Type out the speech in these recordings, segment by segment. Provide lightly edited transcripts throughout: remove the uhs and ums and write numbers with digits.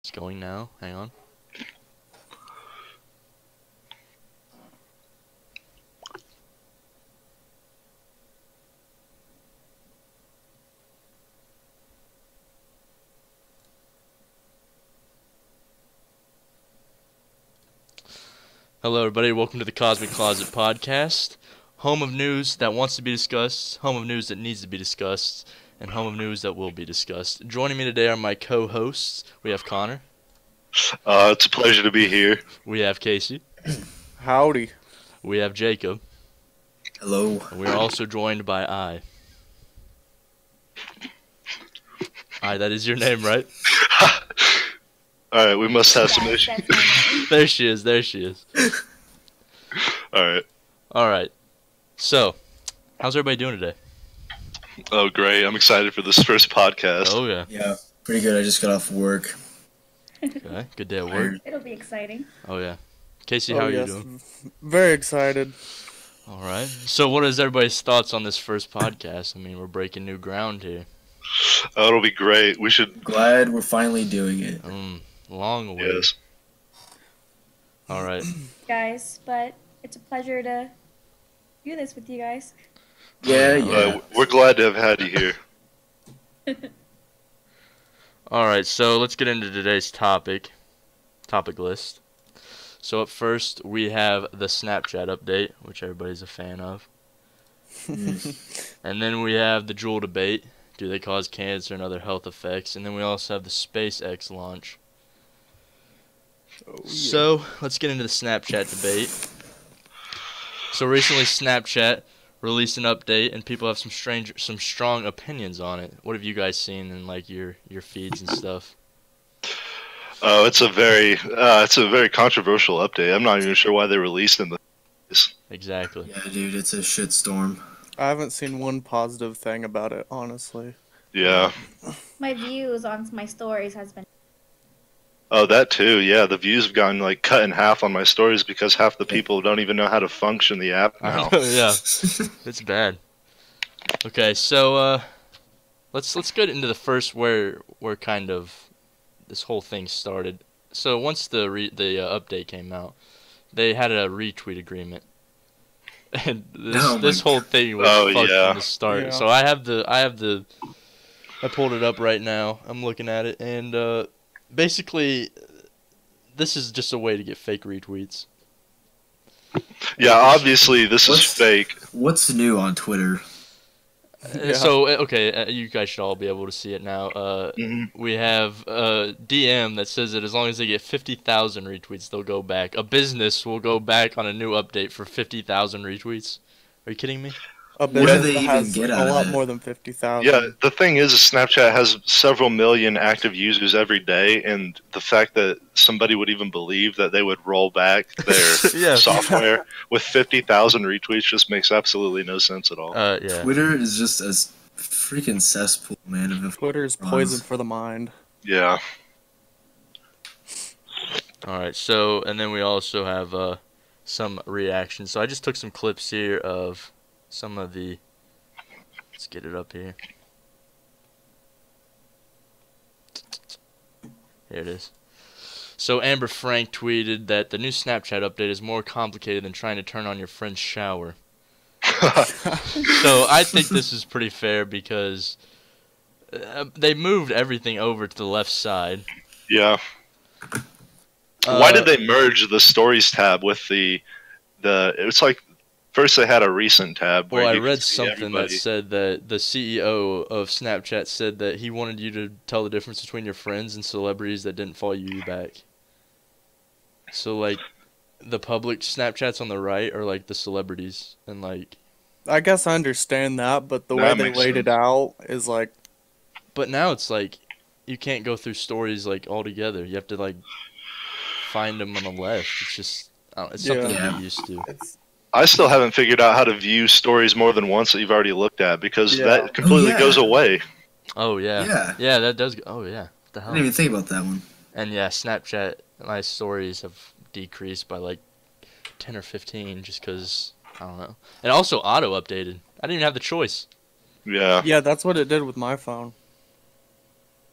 It's going now. Hang on. Hello, everybody. Welcome to the Cosmic Closet Podcast. Home of news that wants to be discussed, home of news that needs to be discussed, and home of news that will be discussed. Joining me today are my co-hosts. We have Connor. It's a pleasure to be here. We have Casey. Howdy. We have Jacob. Hello. And we are also joined by I. I, that is your name, right? Alright, we must have some Yes, issues. that's my name. There she is. There she is. Alright. All right. So, how's everybody doing today? Oh, great. I'm excited for this first podcast. Oh, yeah. Yeah, pretty good. I just got off work. Okay. Good day at work. It'll be exciting. Oh, yeah. Casey, how are you doing? Very excited. All right. So, what is everybody's thoughts on this first podcast? I mean, we're breaking new ground here. Oh, it'll be great. We should. Glad we're finally doing it. Long away. Yes. All right. Guys, but it's a pleasure to do this with you guys. Yeah. We're glad to have had you here. All right. So, let's get into today's topic list. So, up first, we have the Snapchat update, which everybody's a fan of. And then we have the Juul debate. Do they cause cancer and other health effects? And then we also have the SpaceX launch. Oh, yeah. So, let's get into the Snapchat debate. So, recently Snapchat released an update, and people have some strong opinions on it. What have you guys seen in, like, your feeds and stuff? Oh, it's a very controversial update. I'm not even sure why they released it. Exactly. Yeah, dude, it's a shitstorm. I haven't seen one positive thing about it, honestly. Yeah. My views on my stories has been Oh, that too. Yeah, the views have gotten like cut in half on my stories because half the people don't even know how to function the app now. Yeah, it's bad. Okay, so let's get into the first where kind of this whole thing started. So once the update came out, they had a retweet agreement, and this whole thing was fucked from the start. Yeah. So I pulled it up right now. I'm looking at it, and basically, this is just a way to get fake retweets. Yeah, obviously this is fake. What's new on Twitter? Yeah. So, okay, you guys should all be able to see it now. We have a DM that says that as long as they get 50,000 retweets, they'll go back. A business will go back on a new update for 50,000 retweets. Are you kidding me? A What do business they that even has get a out of lot it? more than 50,000. Yeah, the thing is, Snapchat has several million active users every day, and the fact that somebody would even believe that they would roll back their Yeah. software with 50,000 retweets just makes absolutely no sense at all. Yeah. Twitter is just a freaking cesspool, man. Of Twitter is poison for the mind. Yeah. All right. So, and then we also have some reactions. So I just took some clips here of some of the. Let's get it up here. Here it is. So Amber Frank tweeted that the new Snapchat update is more complicated than trying to turn on your friend's shower. So I think this is pretty fair because they moved everything over to the left side. Yeah. Why did they merge the stories tab with the it's like first they had a recent tab where Well, I you could read see something that everybody. said that the CEO of Snapchat said that he wanted you to tell the difference between your friends and celebrities that didn't follow you back. So, like, the public Snapchats on the right are, like, the celebrities. And, like... I guess I understand that, but the way That they makes laid it sense. out is like, But now it's, like, you can't go through stories, like, all together. You have to, like, find them on the left. It's just... it's something to Yeah. get used to. it's I still haven't figured out how to view stories more than once that you've already looked at because Yeah. that completely yeah. goes away. Oh, yeah. Yeah. Yeah, that does... Oh, yeah. What the I hell? didn't even think about that one. And, yeah, Snapchat, my stories have decreased by, like, 10 or 15 just because... I don't know. It also auto-updated. I didn't even have the choice. Yeah. yeah, that's what it did with my phone.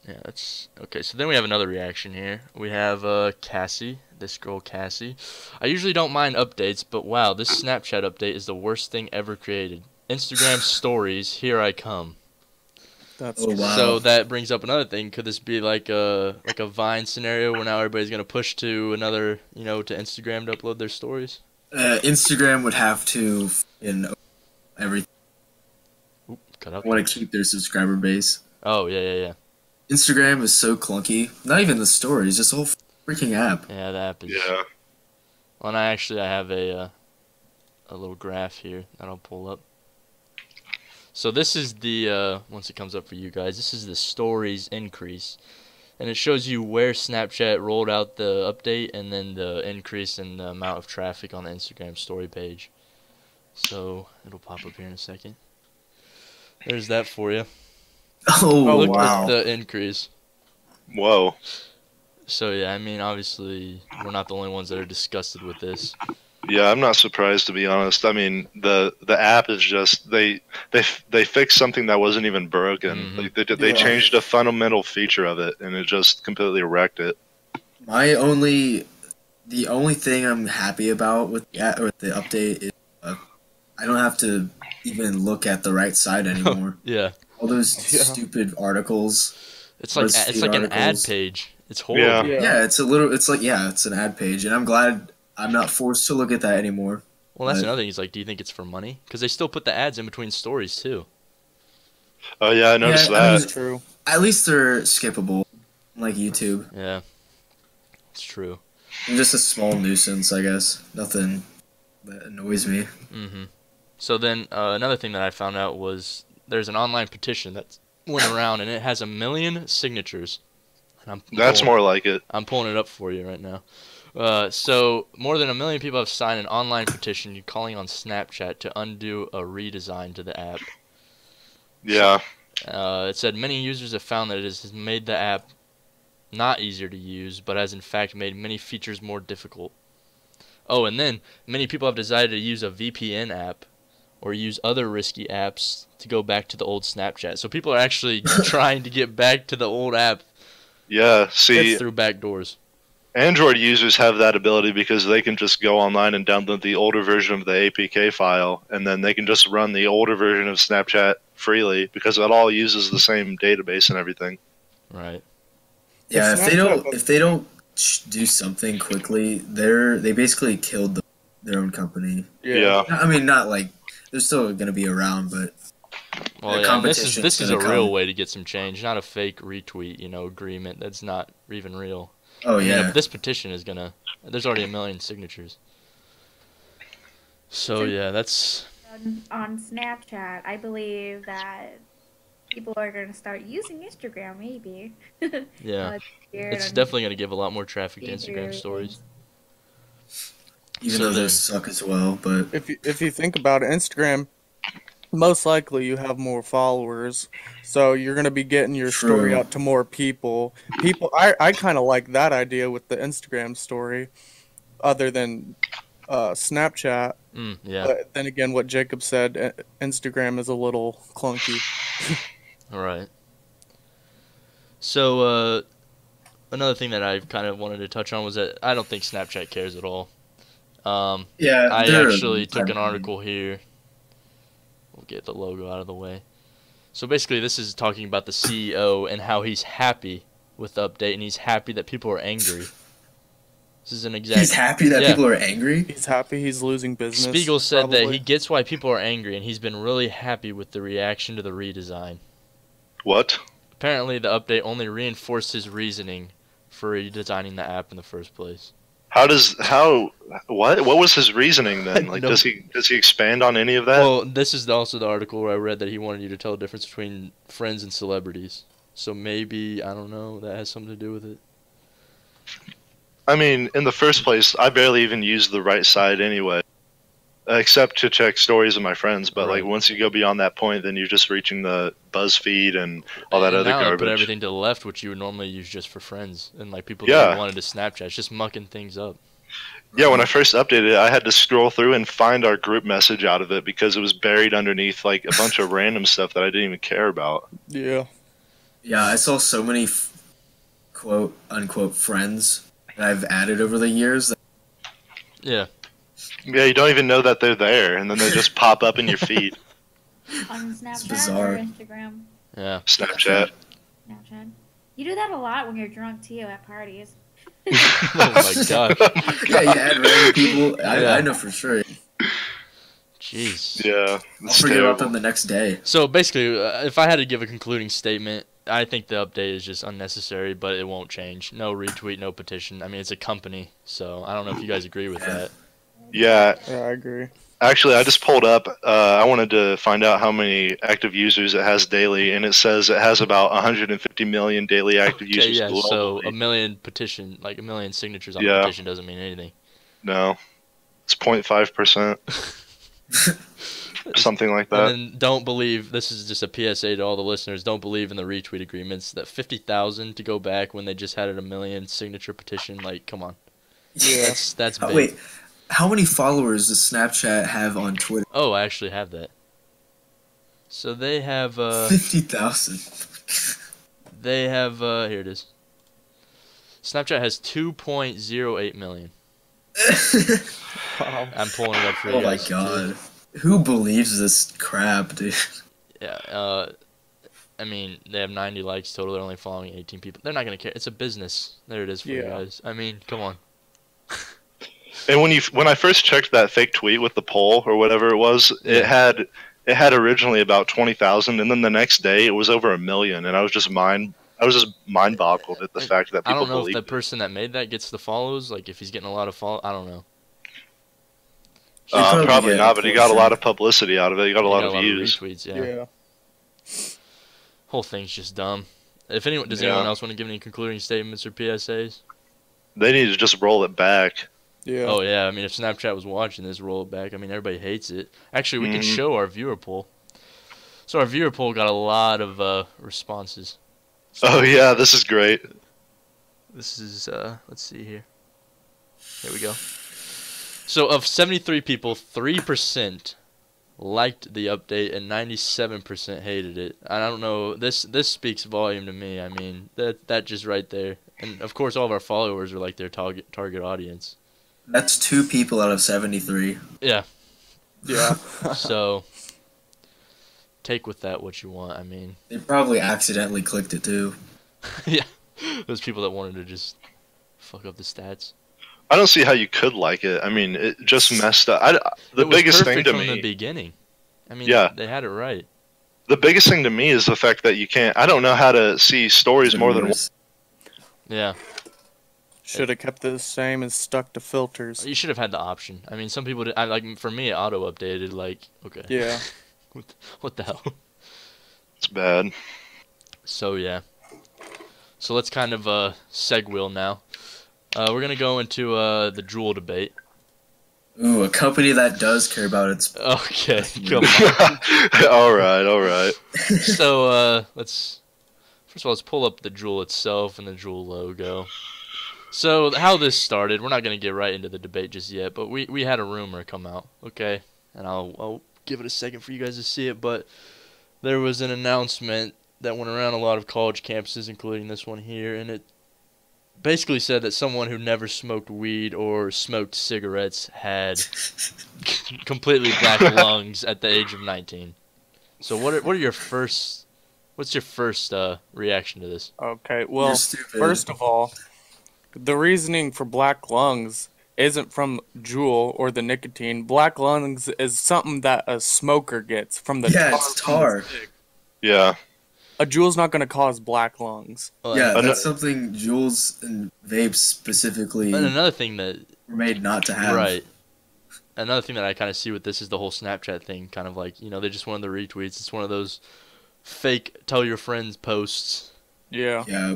Yeah, that's okay. So then we have another reaction here. We have Cassie, this girl Cassie. I usually don't mind updates, but wow, this Snapchat update is the worst thing ever created. Instagram stories, here I come. That's Oh, true. wow. So that brings up another thing. Could this be like a Vine scenario where now everybody's gonna push to another, to Instagram to upload their stories? Instagram would have to everything. Oop, cut out. Want to keep their subscriber base. Oh yeah. Instagram is so clunky. Not even the stories, just the whole freaking app. Yeah, the app is. Yeah. Well, and I have a little graph here that I'll pull up. So this is the once it comes up for you guys, this is the stories increase, and it shows you where Snapchat rolled out the update and then the increase in the amount of traffic on the Instagram story page. So it'll pop up here in a second. There's that for you. Oh, Look wow. at the increase. Whoa. So yeah, I mean obviously we're not the only ones that are disgusted with this. Yeah, I'm not surprised, to be honest. I mean, the app is just they fixed something that wasn't even broken. Mhm. Like they Yeah. changed a fundamental feature of it, and it just completely wrecked it. The only thing I'm happy about with the update is I don't have to even look at the right side anymore. Yeah, All those Yeah. stupid articles. it's like BuzzFeed an ad articles. page. It's horrible. Yeah. Yeah, it's an ad page, and I'm glad I'm not forced to look at that anymore. Well, that's But- another thing. He's like, do you think it's for money? Because they still put the ads in between stories too. Oh yeah, I noticed Yeah, I mean, that. That's true. At least they're skippable, like YouTube. Yeah, it's true. I'm just a small nuisance, I guess. Nothing that annoys me. So then another thing that I found out was there's an online petition that went around and it has 1 million signatures. And That's more like it. I'm pulling it up for you right now. So more than 1 million people have signed an online petition calling on Snapchat to undo a redesign to the app. Yeah. It said many users have found that it has made the app not easier to use, but has in fact made many features more difficult. Oh, and then many people have decided to use a VPN app or use other risky apps to go back to the old Snapchat. So people are actually trying to get back to the old app Yeah. See, through back doors. Android users have that ability because they can just go online and download the older version of the APK file, and then they can just run the older version of Snapchat freely because it all uses the same database and everything. Right. Yeah, It's if they don't do something quickly, they basically killed their own company. Yeah. I mean, not like they're still gonna be around, but Well, The yeah, and this competition's is a gonna real come. way to get some change, not a fake retweet, agreement that's not even real. oh Yeah, yeah, but this petition is gonna. There's already 1 million signatures. So yeah, that's On Snapchat, I believe that people are going to start using Instagram, maybe. yeah. Weird It's on definitely gonna give a lot more traffic to behavior Instagram and stories. even so though then- those suck as well. But If you think about it, Instagram, most likely you have more followers, so you're gonna be getting your story True. out to more people. I kind of like that idea with the Instagram story, other than Snapchat. Yeah. But then again, what Jacob said, Instagram is a little clunky. All right. So another thing that I kind of wanted to touch on was that I don't think Snapchat cares at all. yeah, I they're actually took an type of- article here. We'll get the logo out of the way. So basically, this is talking about the CEO and how he's happy with the update, and he's happy that people are angry. This is an exact. He's happy that Yeah. people are angry. He's happy he's losing business. Spiegel said that probably. he gets why people are angry, and he's been really happy with the reaction to the redesign. What? Apparently, the update only reinforced his reasoning for redesigning the app in the first place. What was his reasoning then? Like, No. does he expand on any of that? Well, this is also the article where I read that he wanted you to tell the difference between friends and celebrities. So maybe, I don't know, that has something to do with it. I mean, in the first place, I barely even use the right side anyway, except to check stories of my friends. But Right. like, once you go beyond that point, then you're just reaching the BuzzFeed and all that And other now they put garbage. everything to the left, which you would normally use just for friends and like people Yeah. that wanted to Snapchat. It's just mucking things up. Yeah, when I first updated it, I had to scroll through and find our group message out of it because it was buried underneath like a bunch of random stuff that I didn't even care about. Yeah. Yeah, I saw so many quote unquote friends that I've added over the years. Yeah. Yeah, you don't even know that they're there, and then they just pop up in your feed. On Snapchat bizarre. or Instagram? Yeah. Snapchat. Snapchat. You do that a lot when you're drunk too at parties. Oh my gosh. Yeah, you add random people. Yeah. I know for sure. Jeez. Yeah, I'll it's forget about terrible. them the next day. So basically, if I had to give a concluding statement, I think the update is just unnecessary, but it won't change. No retweet, no petition. I mean, it's a company, so I don't know if you guys agree with that. Yeah, Yeah, I agree. actually, I just pulled up. I wanted to find out how many active users it has daily, and it says it has about 150 million daily active Okay, users yeah. So globally. a million petition, like a million signatures on a Yeah. petition, doesn't mean anything. No, it's 0.5%, something like And that. then don't believe, this is just a PSA to all the listeners, don't believe in the retweet agreements. That 50,000 to go back when they just had it a million signature petition, like, come on. Yeah. That's big. Wait, how many followers does Snapchat have on Twitter? Oh, I actually have that. So they have, 50,000. here it is. Snapchat has 2.08 million. Wow. I'm pulling it up for you Oh my guys. god. Who believes this crap, dude? Yeah, I mean, they have 90 likes total. They're only following 18 people. They're not going to care. It's a business. There it is for you Yeah. guys. I mean, come on. And when I first checked that fake tweet with the poll or whatever it was, it had originally about 20,000, and then the next day it was over 1 million, and I was just mind boggled at the fact that I people don't know if believe that person that made that gets the follows. Like, if he's getting a lot of follow, I don't know. He probably probably get not, but he got a portion. lot of publicity out of it. He got a He lot got of views. retweets. Yeah. Yeah. Whole thing's just dumb. If anyone does Yeah. anyone else want to give any concluding statements or PSAs? They need to just roll it back. Yeah. Oh yeah, I mean, if Snapchat was watching this, roll it back. I mean, everybody hates it. Actually, we can Mhm. show our viewer poll. So our viewer poll got a lot of responses. Oh yeah, this is great. This is let's see here. Here we go. So of 73 people, 3% liked the update and 97% hated it. I don't know. This speaks volume to me. I mean, that just right there. And of course, all of our followers are like their target audience. That's 2 people out of 73. Yeah. Yeah. So take with that what you want. I mean, They probably accidentally clicked it too. yeah, those people that wanted to just fuck up the stats. I don't see how you could like it. I mean, it just messed up. The It was biggest thing perfect to from me, the beginning. I mean, Yeah. they had it right. the biggest thing to me is the fact that you can't. I don't know how to see stories more than once. Yeah. Should have kept it the same and stuck to filters. You should have had the option. I mean, some people did. Like for me, it auto updated. Like, okay. Yeah. What the hell? It's bad. So yeah. So let's kind of segue now. We're gonna go into the Juul debate. Ooh, a company that does care about its. Okay, come on. all right. So let's first of all let's pull up the Juul itself and the Juul logo. So how this started, we're not gonna get right into the debate just yet, but we had a rumor come out, okay, and I'll give it a second for you guys to see it, but there was an announcement that went around a lot of college campuses, including this one here, and it basically said that someone who never smoked weed or smoked cigarettes had completely black lungs at the age of 19. So what are your first? What's your first reaction to this? Okay. Well, You're stupid. first of all, the reasoning for black lungs isn't from Juul or the nicotine. Black lungs is something that a smoker gets from the Yeah, tar. it's from the tar. stick. Yeah. A Juul's not going to cause black lungs. Yeah, Ano- that's something Juuls and vapes specifically And another thing that were made not to have. right. Another thing that I kind of see with this is the whole Snapchat thing. Kind of like, they just wanted the retweets. It's one of those fake tell your friends posts. Yeah. Yeah.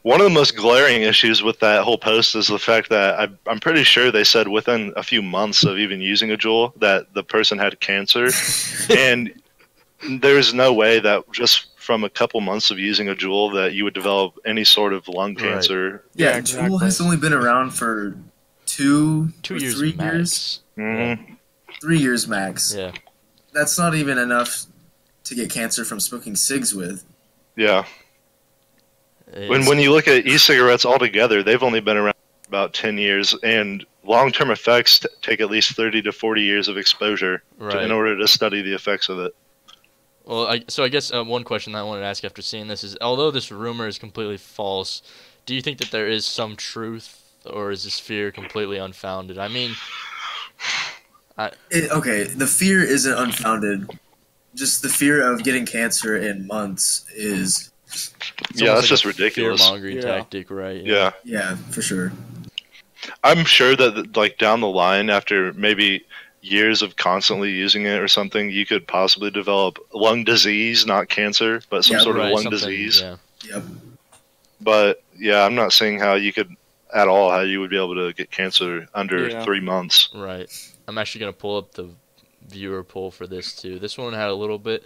One of the most glaring issues with that whole post is the fact that I'm pretty sure they said within a few months of even using a Juul that the person had cancer, and there's no way that just from a couple months of using a Juul that you would develop any sort of lung Right. cancer. Yeah, Yeah, exactly. Juul has only been around for 2 2 or years 3 max. years. Mhm. 3 years max. Yeah. That's not even enough to get cancer from smoking cigs with. Yeah. When you look at e-cigarettes altogether, they've only been around about 10 years, and long-term effects take at least 30 to 40 years of exposure in order to study the effects of it. Well, I guess one question that I wanted to ask after seeing this is, although this rumor is completely false, do you think that there is some truth, or is this fear completely unfounded? I mean, Okay, the fear isn't unfounded. Just the fear of getting cancer in months is. Yeah, that's just ridiculous. Fear-mongering tactic, right? Yeah. Yeah, for sure. I'm sure that, like, down the line, after maybe years of constantly using it or something, you could possibly develop lung disease, not cancer, but some sort of lung disease. Yeah. Yep. But yeah, I'm not seeing how you would be able to get cancer under 3 months. Right. I'm actually gonna pull up the viewer poll for this too. This one had a little bit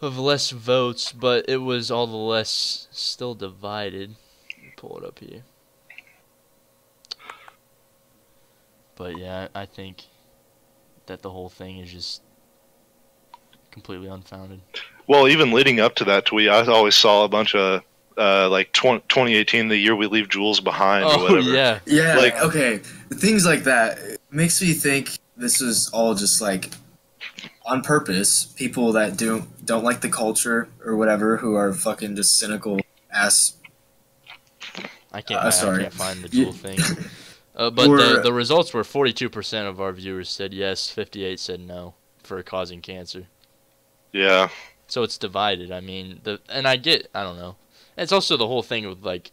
of less votes, but it was all the less still divided. Let me pull it up here. But yeah, I think that the whole thing is just completely unfounded. Well, even leading up to that tweet, I always saw a bunch of like 2018, the year we leave Juuls behind, or whatever. Yeah. Yeah, Like- okay. Things like that makes me think this is all just like on purpose. People that don't like the culture or whatever, who are fucking just cynical ass. I can't find the You- Juul thing. But Or- the results were 42% of our viewers said yes, 58 said no for causing cancer. Yeah. So it's divided. I mean, I don't know. It's also the whole thing with, like,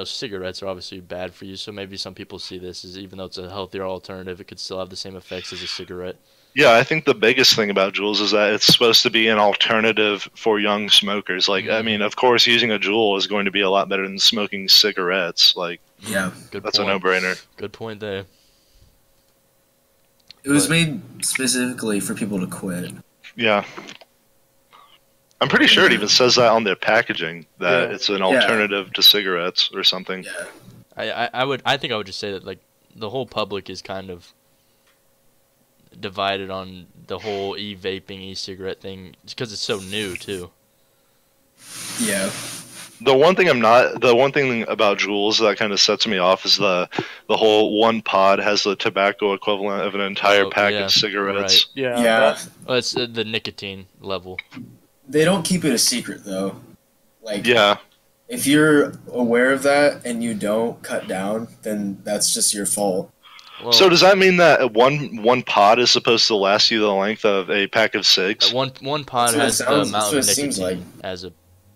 cigarettes are obviously bad for you, so maybe some people see this as, even though it's a healthier alternative, it could still have the same effects as a cigarette. Yeah, I think the biggest thing about Juuls is that it's supposed to be an alternative for young smokers. Like, I mean, of course, using a Juul is going to be a lot better than smoking cigarettes. Like, Yeah, point. that's a no-brainer. Good point there. it was made specifically for people to quit. Yeah. I'm pretty sure it even says that on their packaging, that it's an alternative to cigarettes or something. Yeah. I think I would just say that, like, the whole public is kind of divided on the whole e-vaping, e-cigarette thing, because it's so new too. Yeah. The one thing about Juuls that kind of sets me off is the whole one pod has the tobacco equivalent of an entire pack of cigarettes. Right. Yeah. Oh, it's the nicotine level. They don't keep it a secret though. Like, Yeah. if you're aware of that and you don't cut down, then that's just your fault. Well, So does that mean that one pod is supposed to last you the length of a pack of cigs? one pod That's what it has the sounds- amount that's of what it seems nicotine as a.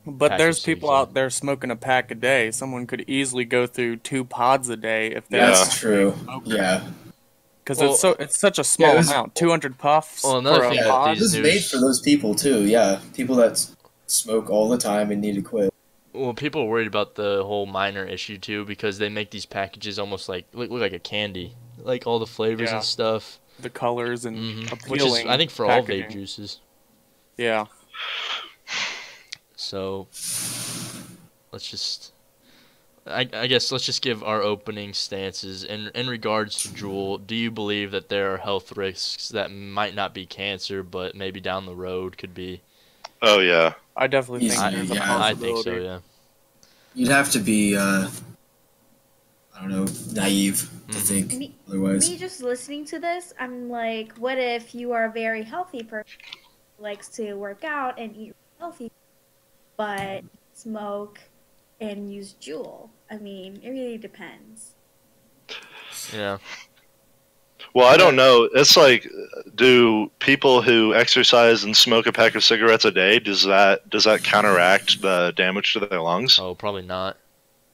But Pack there's of people cigs, out there smoking a pack a day. Someone could easily go through 2 pods a day if they're That's true. Yeah. because Well, it's such a small it was- amount. 200 puffs Well, another for thing a that pod. these This is made for those people too. Yeah, people that smoke all the time and need to quit. Well, people are worried about the whole minor issue too, because they make these packages almost like look like a candy, like all the flavors and stuff. The colors and Which is, appealing I think, for all vape packaging. juices. Yeah. So let's just, I guess let's just give our opening stances in regards to Juul. Do you believe that there are health risks that might not be cancer, but maybe down the road could be? Oh yeah. I definitely think Easy, there's a yeah. I think so. possibility. Yeah. You'd have to be, I don't know, naive to think Me, otherwise. me just listening to this, I'm like, what if you are a very healthy person who likes to work out and eat healthy, but smoke and use Juul? I mean, it really depends. Yeah. Well, I don't know. It's like, do people who exercise and smoke a pack of cigarettes a day, does that counteract the damage to their lungs? Oh, probably not.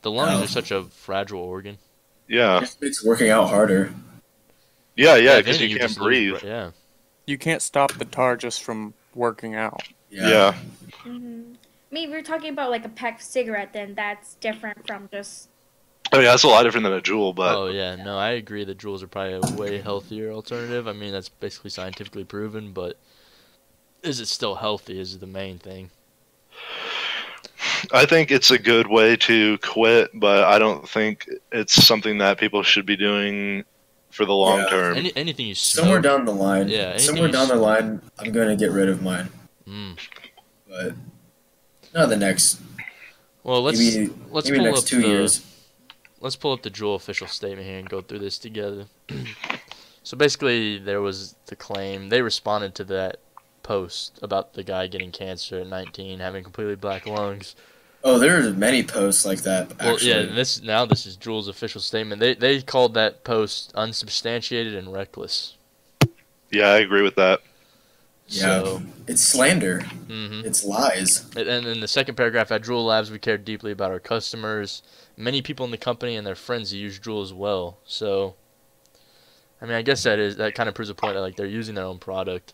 The lungs No. are such a fragile organ. Yeah. It just makes working out harder. Yeah, if because anything, you can't just lose breathe. yeah. You can't stop the tar just from working out. Yeah. I mean, if we're talking about like a pack of cigarette, then that's different from just. I mean, that's a lot different than a Juul, but Oh yeah, no, I agree that Juuls are probably a way healthier alternative. I mean, that's basically scientifically proven, but is it still healthy is the main thing. I think it's a good way to quit, but I don't think it's something that people should be doing for the long Yeah. term. Anything you smoke. Somewhere down the line, Yeah, anything somewhere you down the smoke. line, I'm going to get rid of mine. Mm. But not the next Well, let's maybe let's maybe pull next up 2 years. let's pull up the Juul official statement here and go through this together. So basically, there was the claim. They responded to that post about the guy getting cancer at 19, having completely black lungs. Oh, there are many posts like that Well, yeah, actually. and this is Juul's official statement. They called that post unsubstantiated and reckless. Yeah, I agree with that. Yeah, So, it's slander. mhm. It's lies. And in the second paragraph, at Juul Labs, we care deeply about our customers. Many people in the company and their friends use Juul as well. So, I mean, I guess that kind of proves a point that like they're using their own product.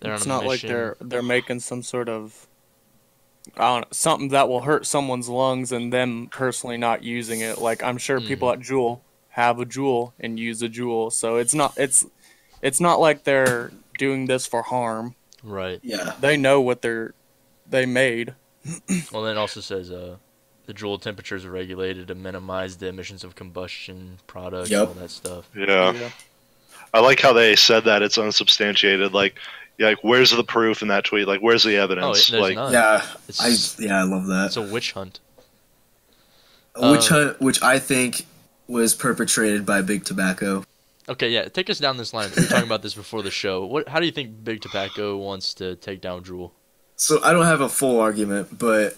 They're It's on a not like mission. they're making some sort of, I don't know, something that will hurt someone's lungs and them personally not using it. Like I'm sure people at Juul have a Juul and use a Juul, so it's not like they're doing this for harm. Right. Yeah. They know what they made. Well, then it also says the Juul temperatures are regulated to minimize the emissions of combustion products, Yep. all that stuff. Yeah. I like how they said that it's unsubstantiated. Like, yeah, like where's the proof in that tweet? Like, where's the evidence? There's like, none. Yeah, It's, I love that. it's a witch hunt. A witch hunt, which I think was perpetrated by Big Tobacco. Okay, yeah, take us down this line. We were talking about this before the show. How do you think Big Tobacco wants to take down Juul? So I don't have a full argument, but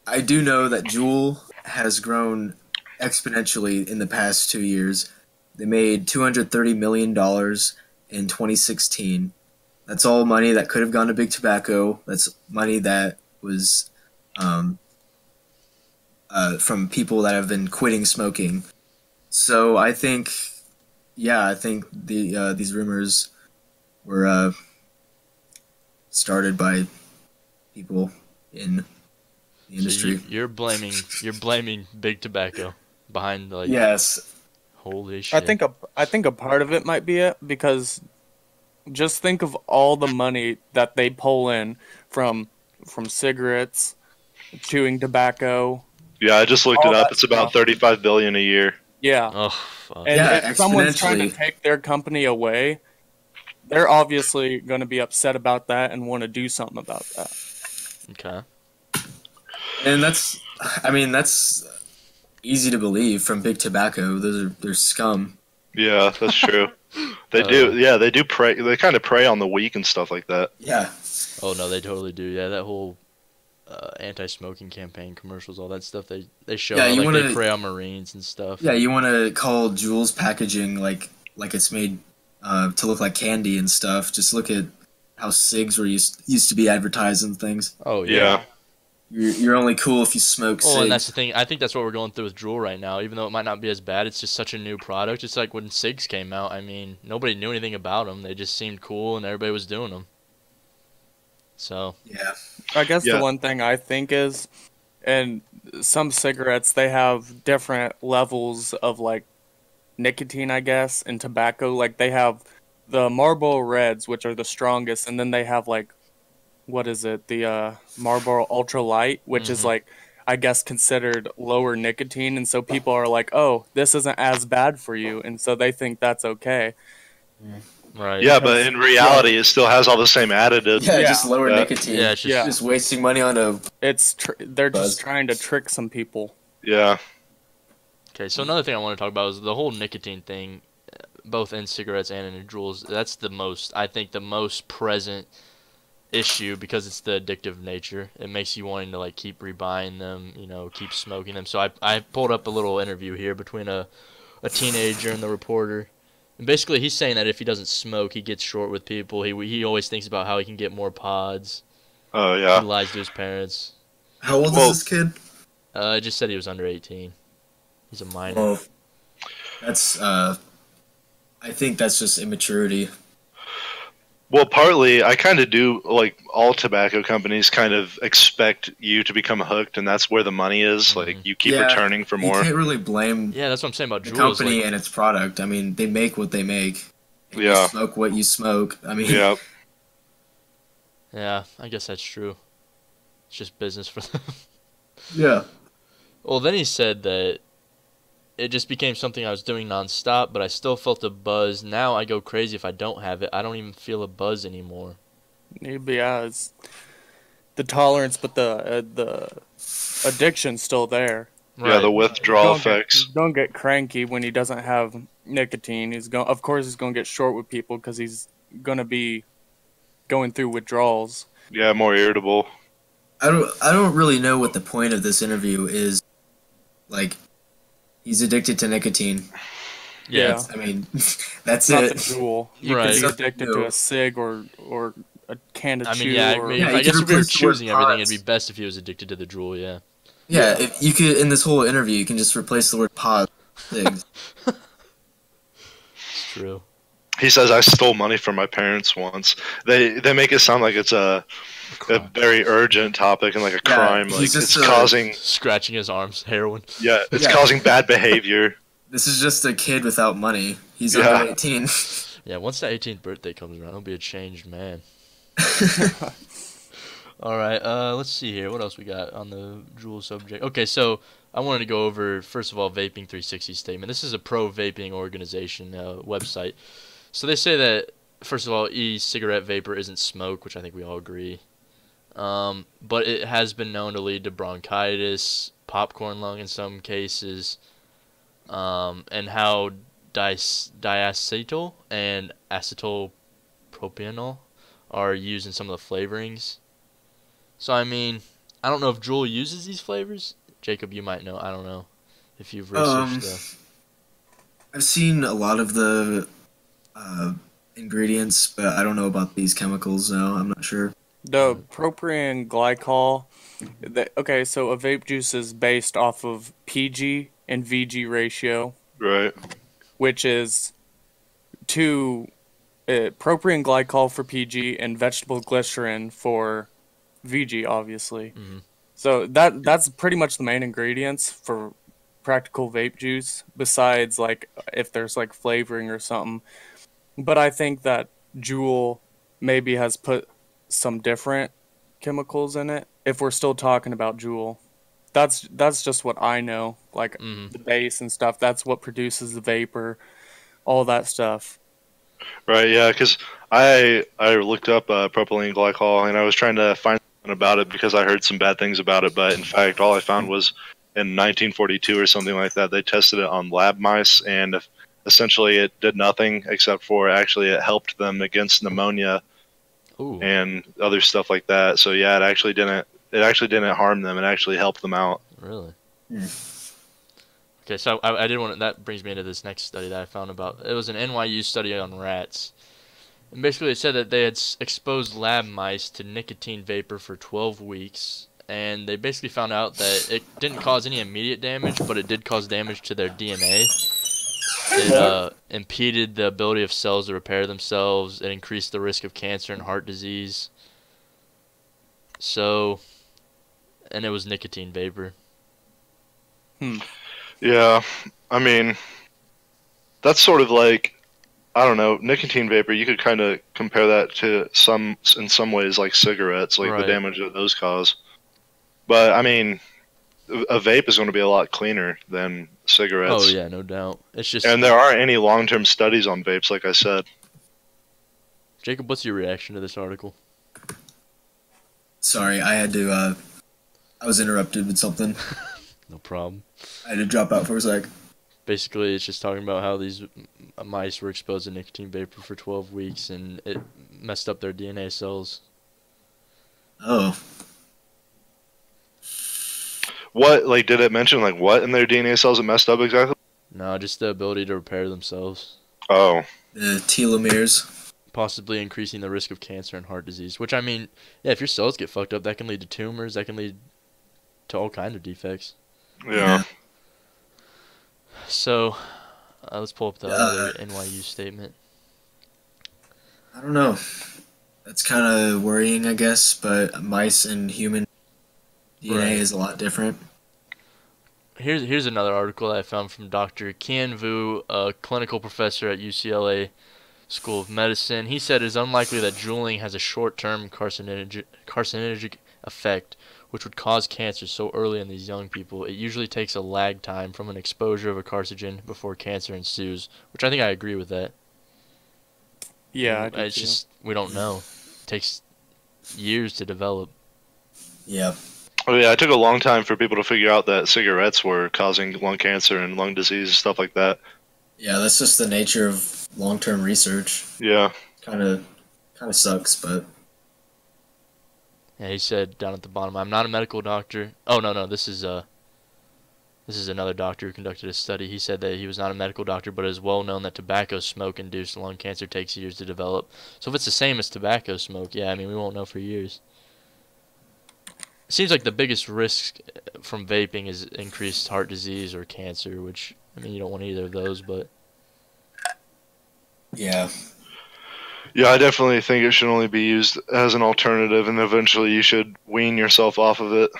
I do know that Juul has grown exponentially in the past 2 years. They made $230 million in 2016. That's all money that could have gone to Big Tobacco. That's money that was from people that have been quitting smoking. So I think, I think these rumors were started by people in the industry. So you're blaming Big Tobacco behind like Yes. holy shit. I think a part of it might be it because just think of all the money that they pull in from cigarettes, chewing tobacco. yeah, I just looked All it up. that It's about stuff. 35 billion a year. Yeah. Oh fuck. And Yeah, if someone's trying to exponentially. take their company away, they're obviously going to be upset about that and want to do something about that. Okay. And that's easy to believe from Big Tobacco. They're scum. Yeah, that's true. They do. Yeah, they do prey. They kind of prey on the weak and stuff like that. Yeah. Oh no, they totally do. Yeah, that whole anti-smoking campaign commercials, all that stuff they show. Yeah, how, you like they wanna- prey on Marines and stuff. Yeah, you want to call Juul's packaging like it's made to look like candy and stuff. Just look at how cigs were used to be advertised and things. Oh Yeah. You're only cool if you smoke Oh, and that's cigs. the thing. I think that's what we're going through with Juul right now. Even though it might not be as bad, it's just such a new product. It's like when cigs came out. I mean, nobody knew anything about them. They just seemed cool, and everybody was doing them. So Yeah. I guess Yeah. the one thing I think is, and some cigarettes, they have different levels of like nicotine, I guess, and tobacco. Like they have the Marlboro Reds, which are the strongest, and then they have like, what is it? The Marlboro Ultra Light, which is Mhm. like, I guess, considered lower nicotine. And so people are like, oh, this isn't as bad for you. And so they think that's okay. right. Yeah, but in reality, it still has all the same additives. Yeah, Yeah. just lower Yeah. nicotine. Yeah, it's just Yeah. Just wasting money on a. They're Buzz. just trying to trick some people. Yeah. okay. So another thing I want to talk about is the whole nicotine thing, both in cigarettes and in Juuls. That's the most present issue because it's the addictive nature. It makes you wanting to like keep rebuying them, keep smoking them. So I pulled up a little interview here between a teenager and the reporter. And basically he's saying that if he doesn't smoke, he gets short with people. He always thinks about how he can get more pods. Oh He yeah. lies to his parents. How old Well- is this kid? I just said he was under 18. He's a minor. Well, that's. I think that's just immaturity. Well, partly, I kind of do like all tobacco companies kind of expect you to become hooked, and that's where the money is. Like you keep Yeah, returning for You more. can't really blame Yeah, that's what I'm saying about the Juuls. company Like, and its product. I mean, they make what they make. And Yeah. You smoke what you smoke. I mean, Yeah. yeah, I guess that's true. It's just business for them. yeah. Well, then he said that it just became something I was doing nonstop, but I still felt a buzz. Now I go crazy if I don't have it. I don't even feel a buzz anymore. Yeah, tolerance, but the addiction's still there. Yeah, the Right. withdrawal He's effects. gonna get cranky when he doesn't have nicotine. Of course, he's gonna get short with people because he's gonna be going through withdrawals. Yeah, more irritable. I don't really know what the point of this interview is. Like, he's addicted to nicotine. Yeah. I mean, that's Not it. the Juul. You Right. could be Something addicted new. to a cig or a can of I chew. mean, yeah. or, Yeah, I you guess could if we were replace the word choosing everything, it'd pods. be best if he was addicted to the Juul. Yeah. Yeah, if you could, in this whole interview, you can just replace the word pod with cigs. It's true. He says, "I stole money from my parents once." They make it sound like it's a very urgent topic and like a Yeah, crime. he's Like just it's causing Scratching his arms, heroin. it's Yeah. causing bad behavior. This is just a kid without money. He's Yeah. under 18. Yeah, once that 18th birthday comes around, he'll be a changed man. All right, let's see here. What else we got on the Juul subject? Okay, so I wanted to go over, first of all, Vaping 360 statement. This is a pro-vaping organization website. So they say that, first of all, e-cigarette vapor isn't smoke, which I think we all agree. But it has been known to lead to bronchitis, popcorn lung in some cases, and how diacetyl and acetyl propanol are used in some of the flavorings. So, I mean, I don't know if Juul uses these flavors. Jacob, you might know. I don't know if you've researched the... I've seen a lot of the ingredients, but I don't know about these chemicals, so I'm not sure. The propylene glycol. Okay, so a vape juice is based off of PG and VG ratio, Right. which is propylene glycol for PG and vegetable glycerin for VG, obviously. Mhm. So that's pretty much the main ingredients for practical vape juice, besides like if there's like flavoring or something. But I think that Juul maybe has put some different chemicals in it. If we're still talking about Juul, that's just what I know. Like Mhm. the base and stuff. That's what produces the vapor, all that stuff. Right, yeah, because I looked up propylene glycol and I was trying to find something about it because I heard some bad things about it, but in fact, all I found was in 1942 or something like that, they tested it on lab mice and essentially it did nothing except for actually it helped them against pneumonia Ooh, and other stuff like that. So yeah, it actually didn't harm them. It actually helped them out. really? Hmm. Okay, so I did want to, that brings me into this next study that I found about. It was an NYU study on rats. And basically it said that they had exposed lab mice to nicotine vapor for 12 weeks. And they basically found out that it didn't cause any immediate damage, but it did cause damage to their DNA. It impeded the ability of cells to repair themselves. It increased the risk of cancer and heart disease. So, and it was nicotine vapor. Yeah, I mean, that's sort of like, I don't know, nicotine vapor. You could kind of compare that to in some ways, like cigarettes, like Right. the damage that those cause. But I mean, a vape is going to be a lot cleaner than cigarettes. Oh yeah, no doubt. It's just, And there aren't any long-term studies on vapes, like I said. Jacob, what's your reaction to this article? Sorry, I had to, I was interrupted with something. No problem. I had to drop out for a sec. Basically, it's just talking about how these mice were exposed to nicotine vapor for 12 weeks and it messed up their DNA cells. Oh. What, like, did it mention, like, what in their DNA cells it messed up exactly? No, just the ability to repair themselves. Oh, The telomeres. Possibly increasing the risk of cancer and heart disease. Which, I mean, yeah, if your cells get fucked up, that can lead to tumors, that can lead to all kinds of defects. yeah. So, let's pull up the other NYU statement. I don't know. That's kind of worrying, I guess, but mice and human DNA Right. is a lot different. Here's another article that I found from Dr. Kian Vu, a clinical professor at UCLA School of Medicine. He said it is unlikely that juuling has a short-term carcinogenic effect, which would cause cancer so early in these young people. It usually takes a lag time from an exposure of a carcinogen before cancer ensues, which I think I agree with that. Yeah, I do It's too. just, we don't know. It takes years to develop. Yeah. Oh yeah, it took a long time for people to figure out that cigarettes were causing lung cancer and lung disease, stuff like that. Yeah, that's just the nature of long-term research. Yeah. Kind of sucks, but Yeah, he said down at the bottom, "I'm not a medical doctor." Oh no, this is another doctor who conducted a study. He said that he was not a medical doctor, but it is well known that tobacco smoke-induced lung cancer takes years to develop. So if it's the same as tobacco smoke, yeah, I mean we won't know for years. It seems like the biggest risk from vaping is increased heart disease or cancer, which I mean you don't want either of those, but yeah. Yeah, I definitely think it should only be used as an alternative, and eventually you should wean yourself off of it.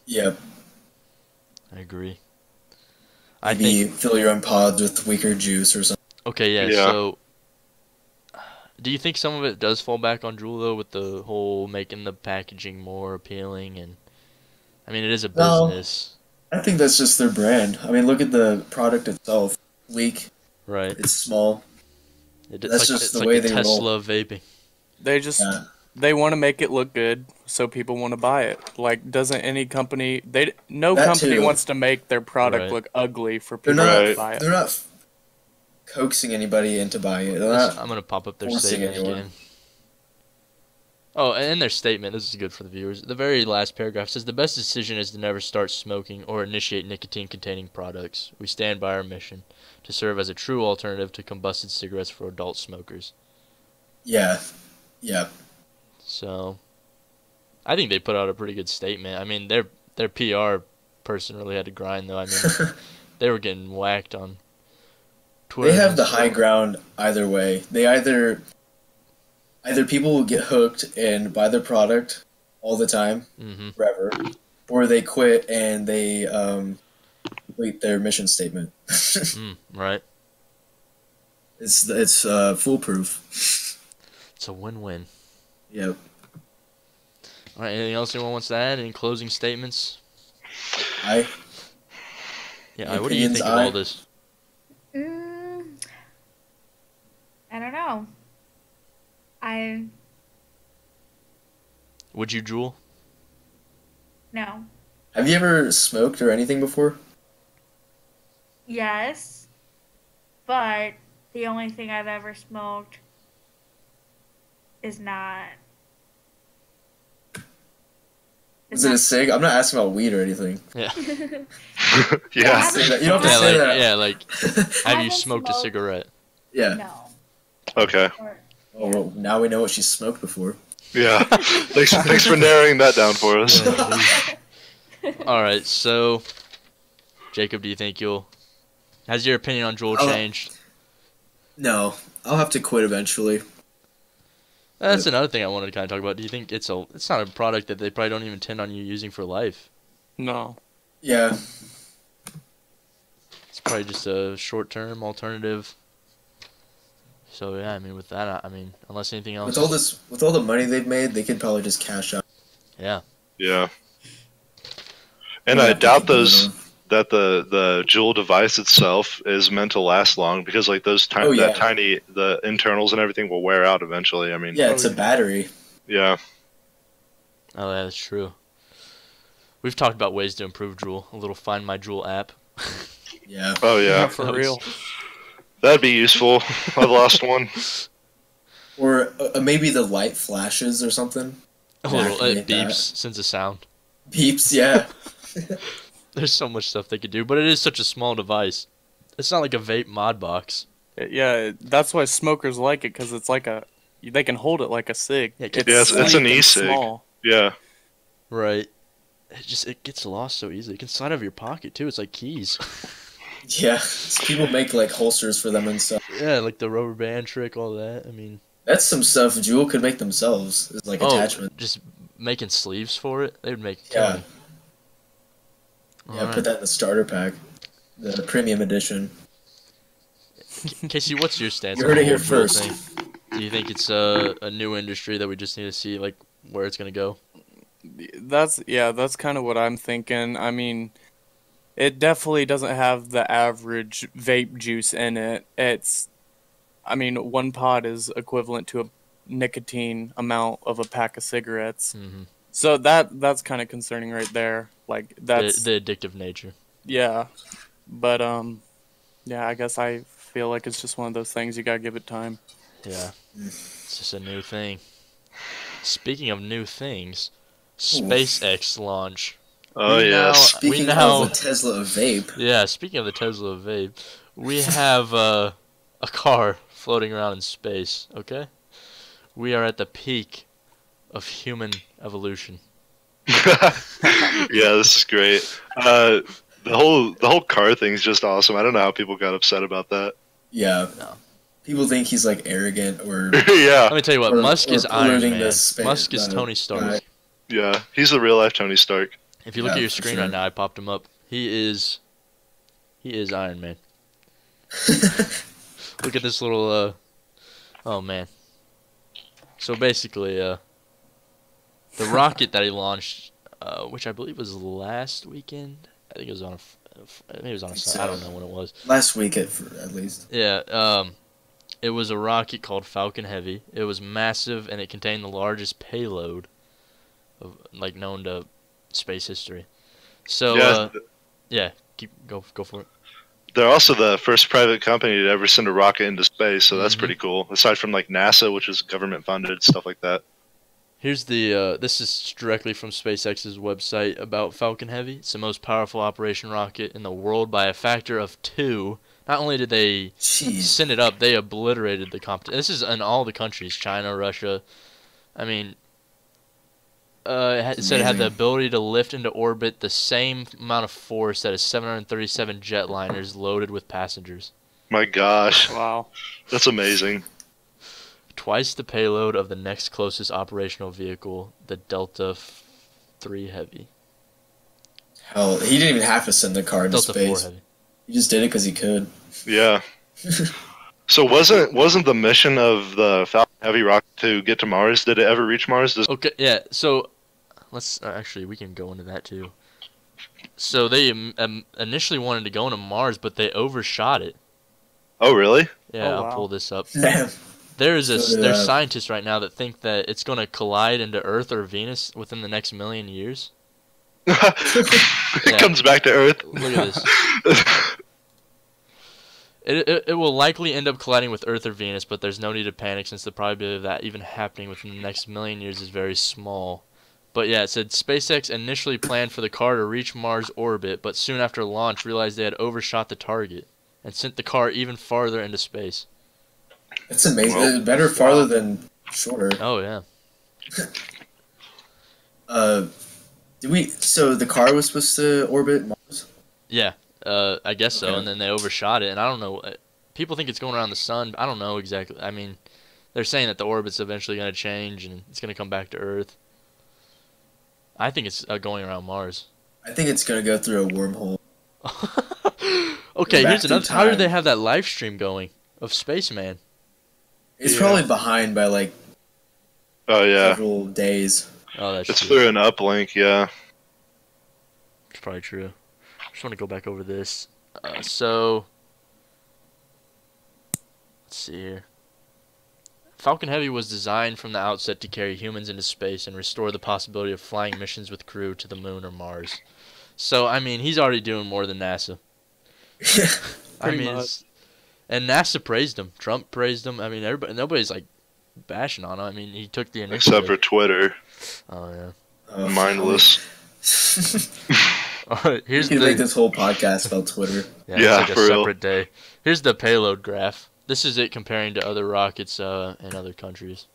Yeah. I agree. I Maybe think fill your own pods with weaker juice or something. okay, yeah. Yeah. So, do you think some of it does fall back on Juul though, with the whole making the packaging more appealing? And I mean, it is a No. business, I think that's just their brand. I mean, look at the product itself. Weak. right? It's small. It's That's like just it's the like way the they roll. Tesla of vaping. They just Yeah. they want to make it look good, so people want to buy it. Like, doesn't any company? No That company too. wants to make their product Right. look ugly for They're people not. to Right. buy it. They're not coaxing anybody into buying it. They're Listen, not. I'm gonna pop up their forcing statement anyone. again. Oh, and in their statement, this is good for the viewers. The very last paragraph says the best decision is to never start smoking or initiate nicotine-containing products. We stand by our mission to serve as a true alternative to combusted cigarettes for adult smokers. Yeah. Yeah. So, I think they put out a pretty good statement. I mean, their PR person really had to grind, though. I mean, they were getting whacked on Twitter. They have the and high stuff. ground either way. They either people will get hooked and buy their product all the time, Mhm. forever, or they quit and they complete their mission statement. Right. It's foolproof. It's a win-win. Yep. All right. Anything else anyone wants to add? Any closing statements? I Yeah. Any What do you opinions, think of all I? this? I don't know. I Would you, Jewel? no. Have you ever smoked or anything before? Yes, but the only thing I've ever smoked is not. Was it a cig? I'm not asking about weed or anything. Yeah. Yeah. Say that. You don't have to Yeah. say Like that. yeah. Like have you haven't smoked a smoked- cigarette? Yeah. No. Okay. Or, Oh, well, now we know what she's smoked before. Yeah. Thanks for narrowing that down for us. All right. So, Jacob, do you think has your opinion on Jewel Oh. changed? No, I'll have to quit eventually. That's another thing I wanted to kind of talk about. Do you think it's not a product that they probably don't even intend on you using for life? No. Yeah. It's probably just a short-term alternative. So yeah, I mean, with that, I mean, unless anything else. With all the money they've made, they could probably just cash out. Yeah. Yeah. And Yeah, I if they doubt keep moving those on. that the Juul device itself is meant to last long because like those Oh, yeah. the internals and everything will wear out eventually. I mean, Yeah, it's a battery. yeah. Oh yeah, that's true. We've talked about ways to improve Jewel. A little Find My Jewel app. Yeah. Oh yeah. For That was- real. That'd be useful. I've lost one. Or maybe the light flashes or something. A little. It Activate beeps, that. sends a sound. Beeps, yeah. There's so much stuff they could do, but it is such a small device. It's not like a vape mod box. Yeah, that's why smokers like it, because it's like they can hold it like a cig. Yeah, it's an sleek and e-cig. small. Yeah. Right. It gets lost so easily. It can slide out of your pocket too. It's like keys. Yeah. People make like holsters for them and stuff. Yeah, like the rubber band trick, all that. I mean, That's some stuff Jewel could make themselves. It's like attachment. just making sleeves for it. They would make a Yeah. killing. Yeah, Alright. put that in the starter pack. The premium edition. Casey, what's your stance You on heard the it here whole Jewel first. thing? Do you think it's a new industry that we just need to see like where it's gonna go? That's kind of what I'm thinking. I mean, it definitely doesn't have the average vape juice in it. I mean, one pod is equivalent to a nicotine amount of a pack of cigarettes. Mm-hmm. So that's kind of concerning right there. Like that's The addictive nature. yeah, but yeah, I guess I feel like it's just one of those things you gotta give it time. Yeah, it's just a new thing. Speaking of new things, Ooh. SpaceX launch. Oh we yes. Speaking now, of the Tesla vape, yeah. Speaking of the Tesla vape, we have a car floating around in space. Okay, we are at the peak of human evolution. Yeah, this is great. The whole car thing is just awesome. I don't know how people got upset about that. yeah, No. people think he's like arrogant or Yeah, Let me tell you what, Musk is Iron polluting Man. the Musk is Tony Stark. Right. yeah. He's the real life Tony Stark. If you look Yeah, at your for screen sure. right now, I popped him up. He is Iron Man. Look at this little oh man. So basically the rocket that he launched which I believe was last weekend. I think it was on maybe it was on a Sunday. I don't know when it was. Last week at least. Yeah, it was a rocket called Falcon Heavy. It was massive and it contained the largest payload of like known to space history. So Yeah, yeah, go for it. they're also the first private company to ever send a rocket into space, so that's Mhm. pretty cool. Aside from like NASA, which is government funded, stuff like that. Here's the this is directly from SpaceX's website about Falcon Heavy. It's the most powerful operation rocket in the world by a factor of 2. Not only did they Jeez. send it up, they obliterated the competition. This is in all the countries, China, Russia. I mean, it said it had the Amazing. ability to lift into orbit the same amount of force that is 737 jetliners loaded with passengers. My gosh, Wow. that's amazing. Twice the payload of the next closest operational vehicle, the Delta 3 Heavy. Hell, he didn't even have to send the car into Delta 4 space. Heavy. He just did it because he could. Yeah. So wasn't the mission of the Falcon Heavy rocket to get to Mars? Did it ever reach Mars? Okay, yeah. So let's actually we can go into that too. So they initially wanted to go into Mars, but they overshot it. Oh, really? Yeah, Oh, I'll wow. pull this up. Damn. There's So, there's scientists right now that think that it's going to collide into Earth or Venus within the next million years. It Yeah. comes back to Earth. Look at this. It will likely end up colliding with Earth or Venus, but there's no need to panic since the probability of that even happening within the next million years is very small. But yeah, it said SpaceX initially planned for the car to reach Mars orbit, but soon after launch realized they had overshot the target and sent the car even farther into space. It's amazing. Well, It's better farther than shorter. Oh yeah. Did we? So the car was supposed to orbit Mars. Yeah, I guess so, Okay. and then they overshot it, and I don't know. People think it's going around the sun. I don't know exactly. I mean, they're saying that the orbit's eventually going to change and it's going to come back to Earth. I think it's going around Mars. I think it's gonna go through a wormhole. Okay, Back here's through another. How did they time. have that live stream going of Spaceman? It's Yeah. probably behind by like Oh yeah, several days. Oh, that's it's true. through an uplink. Yeah. It's probably true. I just want to go back over this. So, let's see here. Falcon Heavy was designed from the outset to carry humans into space and restore the possibility of flying missions with crew to the moon or Mars. So, I mean, he's already doing more than NASA. I Pretty mean, much. and NASA praised him. Trump praised him. I mean, nobody's like bashing on him. I mean, he took the initiative. Except for Twitter, Oh yeah. Oh, mindless. All right, We here's could the make this whole podcast about Twitter. yeah, Yeah, it's like for a real. separate day. Here's the payload graph. This is it comparing to other rockets in other countries.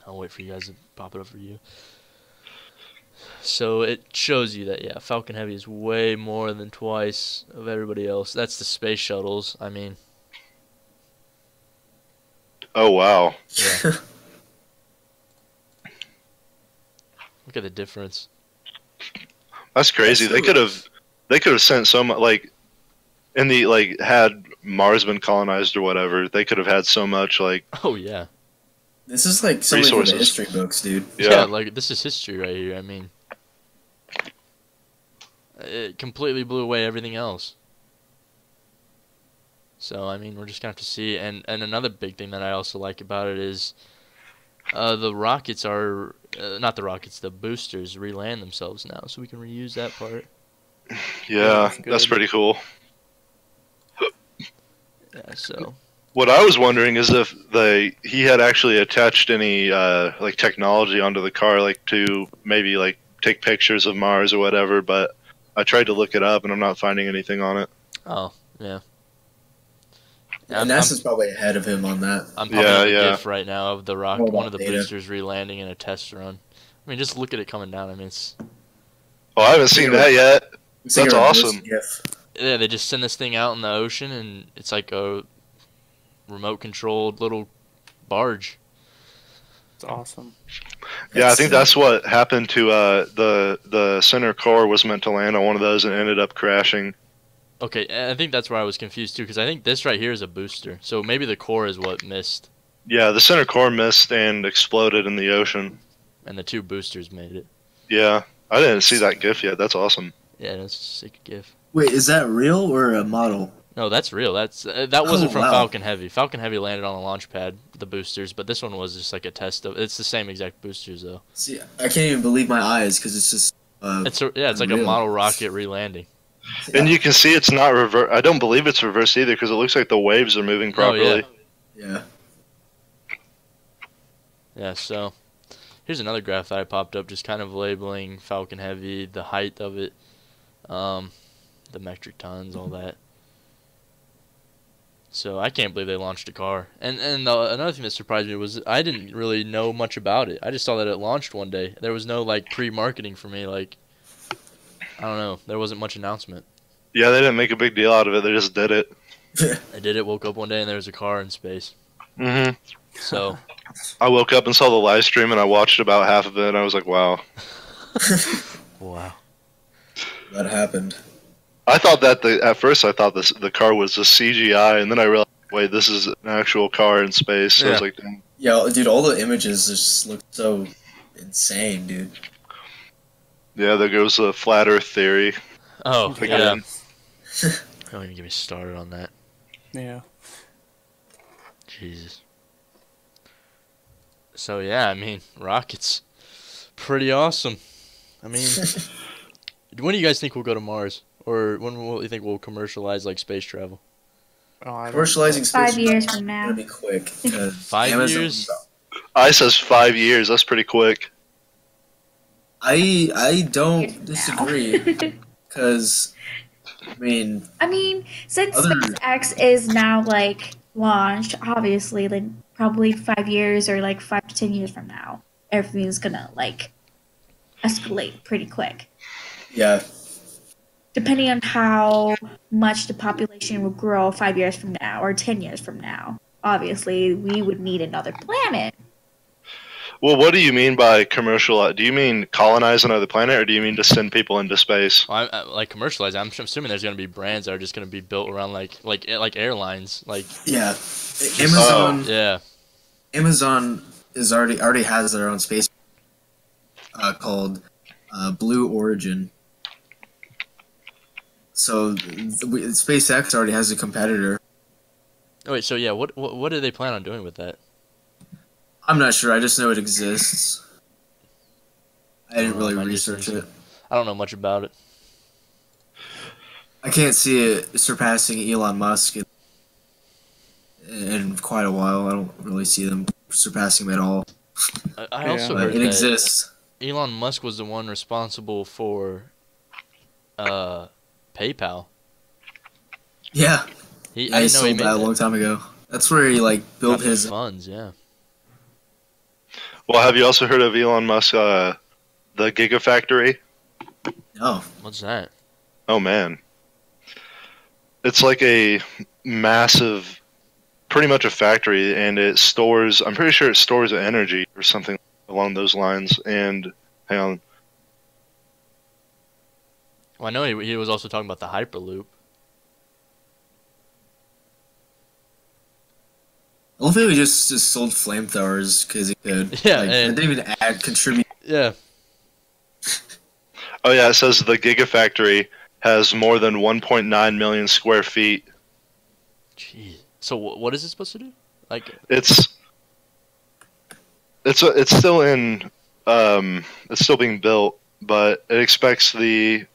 I'll wait for you guys to pop it up for you. So it shows you that yeah, Falcon Heavy is way more than twice of everybody else. That's the space shuttles. I mean, Oh wow. yeah. Look at the difference. That's crazy. That's They could have sent so much like in the like had Mars been colonized or whatever. They could have had so much like Oh yeah. This is like something from the Resources. history books, dude. yeah. Like this is history right here. I mean, it completely blew away everything else. So I mean, we're just gonna have to see. And another big thing that I also like about it is The rockets are not the rockets. The boosters reland themselves now, so we can reuse that part. Yeah, that's that's good. pretty cool. Yeah. So What I was wondering is if he had actually attached any like technology onto the car, like to maybe like take pictures of Mars or whatever. But I tried to look it up, and I'm not finding anything on it. oh yeah. Yeah, NASA's probably ahead of him on that. I'm popping Yeah, up a yeah. GIF right now of the rock, More one of about the data. boosters relanding in a test run. I mean, just look at it coming down. I mean, it's Oh, I haven't seen that yet. Looks like That's a reverse awesome. GIF. yeah. They just send this thing out in the ocean, and it's like a remote controlled little barge. It's awesome. Yeah, I think that's what happened to the center core was meant to land on one of those and ended up crashing. Okay, and I think that's where I was confused too, because I think this right here is a booster. So maybe the core is what missed, Yeah, the center core missed and exploded in the ocean. and the two boosters made it. Yeah, I didn't see that GIF yet. That's awesome. Yeah, that's a sick GIF. Wait, is that real or a model? No, that's real. That wasn't from wow. Falcon Heavy. Falcon Heavy landed on a launch pad, the boosters, but this one was just like a test of. It's the same exact boosters though. See, I can't even believe my eyes because it's just. It's like a Unreal. model rocket re-landing. And you can see it's not reverse. I don't believe it's reversed either because it looks like the waves are moving properly. Yeah. Yeah. So here's another graph that I popped up, just kind of labeling Falcon Heavy, the height of it, the metric tons, all that. So I can't believe they launched a car. And another thing that surprised me was I didn't really know much about it. I just saw that it launched one day. There was no like pre-marketing for me. Like I don't know. There wasn't much announcement. Yeah, they didn't make a big deal out of it. They just did it. I did it. Woke up one day and there was a car in space. hmm So I woke up and saw the live stream and I watched about half of it and I was like, wow. wow. That happened. I thought that at first I thought the car was just CGI and then I realized, wait, this is an actual car in space. So I was Yeah. like, damn. Yeah, dude, all the images just look so insane, dude. Yeah, there goes the flat Earth theory. Oh yeah. Again. Don't even get me started on that. Yeah. Jesus. So yeah, I mean, rockets, pretty awesome. I mean, when do you guys think we'll go to Mars, or when will you think we'll commercialize like space travel? Oh, I don't- Commercializing space 5 years is from now. gonna be quick. 'Cause 5 Amazon- years? I says 5 years. That's pretty quick. I don't Now. disagree because I mean, since Other- SpaceX is now like launched, obviously, like probably 5 years or like 5 to 10 years from now, everything's gonna like escalate pretty quick. yeah, Depending on how much the population will grow 5 years from now or 10 years from now, obviously we would need another planet. Well, what do you mean by commercial? Do you mean colonize another planet, or do you mean to send people into space? Well, like commercialized. I'm assuming there's gonna be brands that are just gonna be built around like airlines. Like yeah. Amazon yeah, Amazon is already has their own space called Blue Origin. So SpaceX already has a competitor. oh, wait. So yeah, what do they plan on doing with that? I'm not sure. I just know it exists. I didn't really I just research think it. I don't know much about it. I can't see it surpassing Elon Musk in quite a while. I don't really see them surpassing him at all. I Yeah. also But heard it that exists. Elon Musk was the one responsible for PayPal. Yeah, I I didn't know he sold made that a that. long time ago. That's where he like Got built the his. funds. Yeah. Well, have you also heard of Elon Musk, the Gigafactory? Oh, What's that? Oh man, it's like a massive, pretty much a factory, and it stores. I'm pretty sure it stores energy or something along those lines. And hang on, Well, I know he was also talking about the Hyperloop. I love how he just sold flamethrowers because he could. Yeah, like, and- it didn't even contribute. Yeah. oh yeah, it says the Gigafactory has more than 1.9 million square feet. Jeez. So what is it supposed to do? Like, It's It's still in it's still being built, but it expects the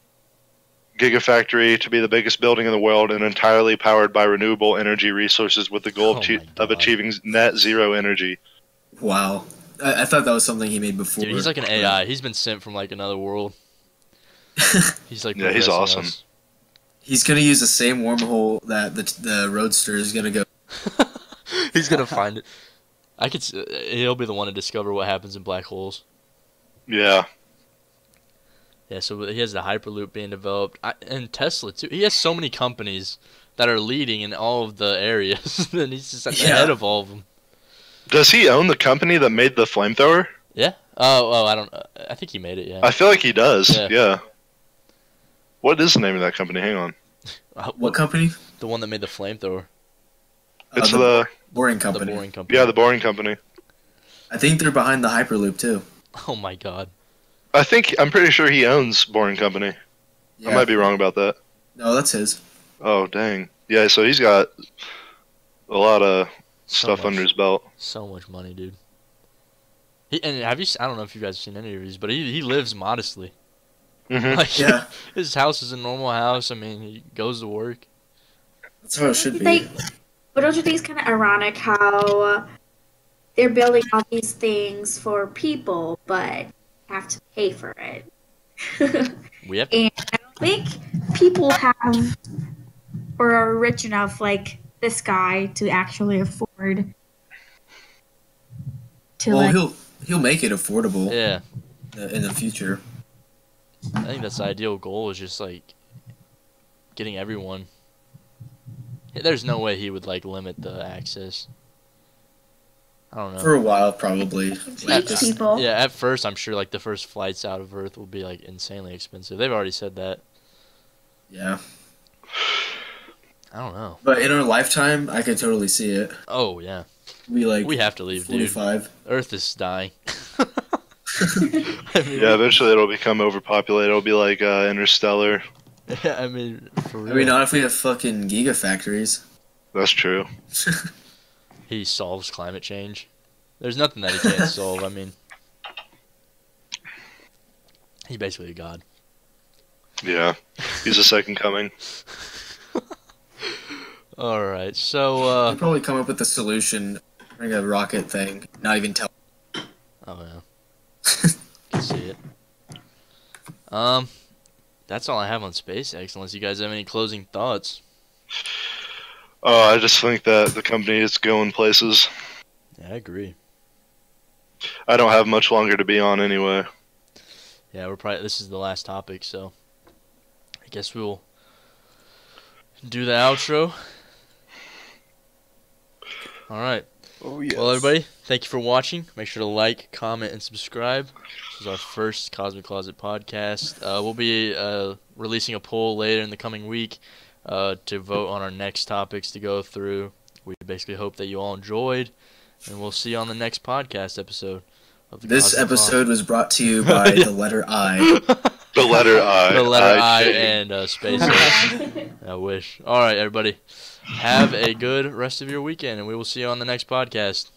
Gigafactory to be the biggest building in the world and entirely powered by renewable energy resources with the goal Oh of, my of God. achieving net zero energy. Wow. I thought that was something he made before. Dude, he's like an AI. He's been sent from like another world. He's like Yeah, he's progressing awesome. us. He's gonna use the same wormhole that the Roadster is gonna go. He's gonna find it. He'll be the one to discover what happens in black holes. Yeah. Yeah, so he has the Hyperloop being developed, and Tesla too. He has so many companies that are leading in all of the areas, and he's just at the Yeah. head of all of them. Does he own the company that made the flamethrower? Yeah. Oh, I don't. I think he made it. Yeah. I feel like he does. Yeah. Yeah. What is the name of that company? Hang on. What company? The one that made the flamethrower. It's the the Boring The Company. Boring Company. yeah, the Boring Company. I think they're behind the Hyperloop too. Oh my God. I'm pretty sure he owns Boring Company. Yeah. I might be wrong about that. No, that's his. Oh dang. Yeah, so he's got a lot of So stuff much- under his belt. So much money, dude. And have you? I don't know if you guys have seen any of these, but he lives modestly. Hmm Like, Yeah. his house is a normal house. I mean, he goes to work. That's how it should be. Like, but don't you think it's kind of ironic how they're building all these things for people, but have to pay for it? We have to. And I don't think people have or are rich enough like this guy to actually afford to Well, he'll make it affordable Yeah, in the future. I think that's the ideal goal. Is just like getting everyone. There's no way he would like limit the access. I don't know. For a while, probably. teach people. Yeah, at first I'm sure like the first flights out of Earth will be like insanely expensive. They've already said that. Yeah. I don't know. But in our lifetime, I could totally see it. Oh yeah, We have to leave, dude. 45. Earth is dying. I mean, Yeah, eventually it'll become overpopulated. It'll be like Interstellar. yeah, I mean, for real. I mean, not if we have fucking gigafactories. That's true. He solves climate change. There's nothing that he can't solve. I mean, he's basically a god. Yeah. He's a second coming. All right, so We'll probably come up with a solution, bring a rocket thing, not even tell. oh yeah, can see it. That's all I have on SpaceX. Unless you guys have any closing thoughts. Oh, I just think that the company is going places. Yeah, I agree. I don't have much longer to be on anyway. Yeah, this is the last topic, so I guess we'll do the outro. All right. Oh yes. Well, everybody, thank you for watching. Make sure to like, comment, and subscribe. This is our first Cosmic Closet podcast. We'll be releasing a poll later in the coming week to vote on our next topics to go through. We basically hope that you all enjoyed, and we'll see you on the next podcast episode of the This Cosmic episode was brought to you by the letter I. The letter I. The letter I IJ. and SpaceX. I wish. All right, everybody. Have a good rest of your weekend, and we will see you on the next podcast.